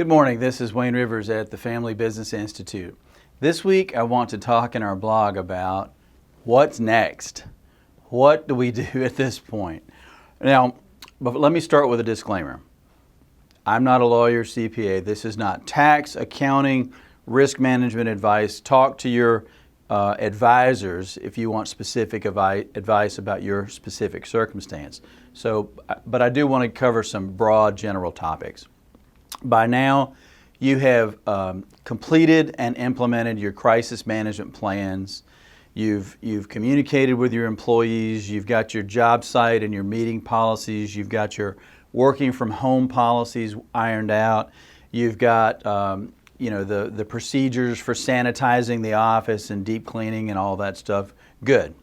Good morning, this is Wayne Rivers at the Family Business Institute. This week I want to talk in our blog about what's next. What do we do at this point? Now, but let me start with a disclaimer. I'm not a lawyer, CPA. This is not tax, accounting, risk management advice. Talk to your advisors if you want specific advice about your specific circumstance. But I do want to cover some broad general topics. By now, you have completed and implemented your crisis management plans. You've communicated with your employees. You've got your job site and your meeting policies. You've got your working from home policies ironed out. You've got the procedures for sanitizing the office and deep cleaning and all that stuff. Good.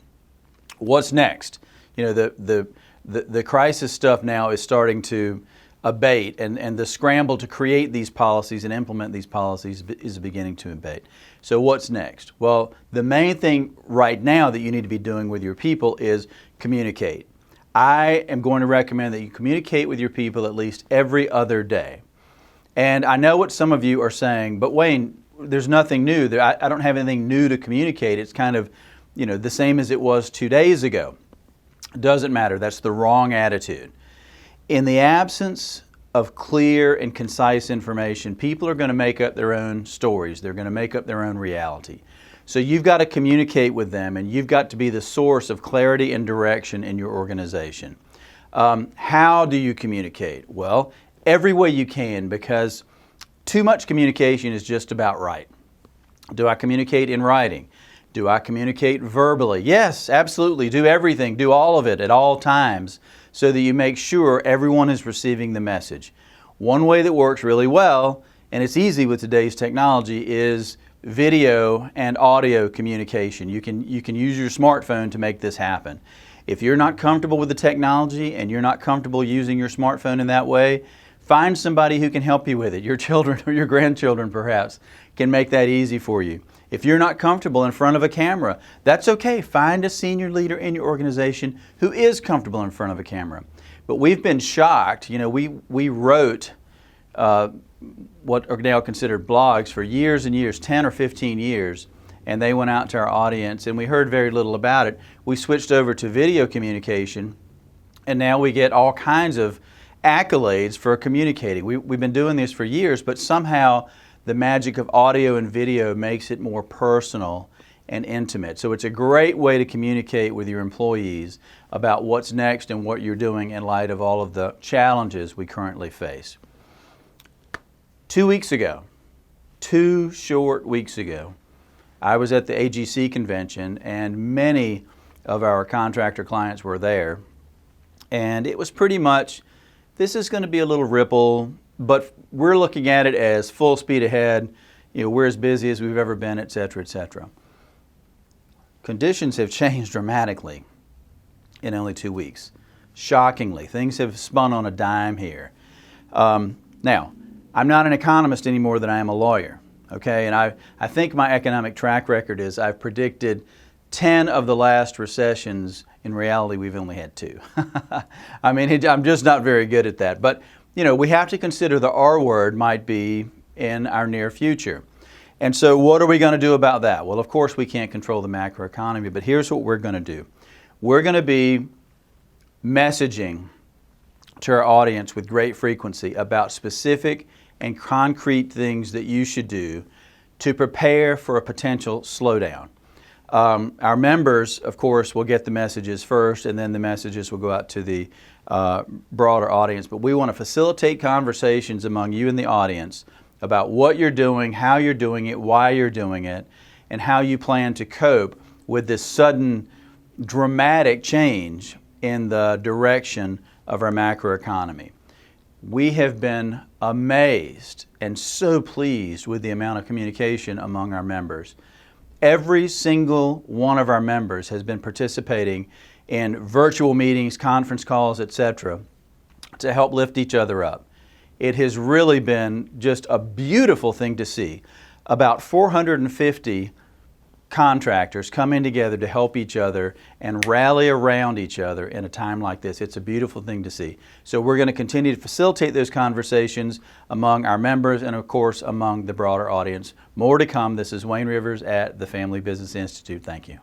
What's next? The crisis stuff now is starting to abate, and the scramble to create these policies and implement these policies is beginning to abate. So what's next? Well, the main thing right now that you need to be doing with your people is communicate. I am going to recommend that you communicate with your people at least every other day. And I know what some of you are saying, but Wayne, there's nothing new. I don't have anything new to communicate. It's kind of, the same as it was 2 days ago. It doesn't matter. That's the wrong attitude. In the absence of clear and concise information, people are going to make up their own stories. They're going to make up their own reality. So you've got to communicate with them, and you've got to be the source of clarity and direction in your organization. How do you communicate? Well, every way you can, because too much communication is just about right. Do I communicate in writing? Do I communicate verbally? Yes, absolutely. Do everything. Do all of it at all times so that you make sure everyone is receiving the message. One way that works really well, and it's easy with today's technology, is video and audio communication. You can use your smartphone to make this happen. If you're not comfortable with the technology and you're not comfortable using your smartphone in that way, find somebody who can help you with it. Your children or your grandchildren perhaps can make that easy for you. If you're not comfortable in front of a camera, that's okay. Find a senior leader in your organization who is comfortable in front of a camera. But we've been shocked. We wrote what are now considered blogs for years and years, 10 or 15 years, and they went out to our audience and we heard very little about it. We switched over to video communication, and now we get all kinds of accolades for communicating. We've been doing this for years, but somehow the magic of audio and video makes it more personal and intimate. So it's a great way to communicate with your employees about what's next and what you're doing in light of all of the challenges we currently face. 2 weeks ago, 2 short weeks ago, I was at the AGC convention, and many of our contractor clients were there. And it was pretty much, this is going to be a little ripple, but we're looking at it as full speed ahead. We're as busy as we've ever been, et cetera, et cetera. Conditions have changed dramatically in only 2 weeks. Shockingly, things have spun on a dime here. Now, I'm not an economist any more than I am a lawyer, okay? And I think my economic track record is I've predicted 10 of the last recessions. In reality, we've only had 2. I'm just not very good at that. But we have to consider the R word might be in our near future. And so what are we going to do about that? Well, of course, we can't control the macroeconomy, but here's what we're going to do. We're going to be messaging to our audience with great frequency about specific and concrete things that you should do to prepare for a potential slowdown. Our members, of course, will get the messages first, and then the messages will go out to the broader audience. But we want to facilitate conversations among you and the audience about what you're doing, how you're doing it, why you're doing it, and how you plan to cope with this sudden dramatic change in the direction of our macroeconomy. We have been amazed and so pleased with the amount of communication among our members. Every single one of our members has been participating in virtual meetings, conference calls, etc., to help lift each other up. It has really been just a beautiful thing to see. About 450 contractors coming together to help each other and rally around each other in a time like this. It's a beautiful thing to see. So we're going to continue to facilitate those conversations among our members and, of course, among the broader audience. More to come. This is Wayne Rivers at the Family Business Institute. Thank you.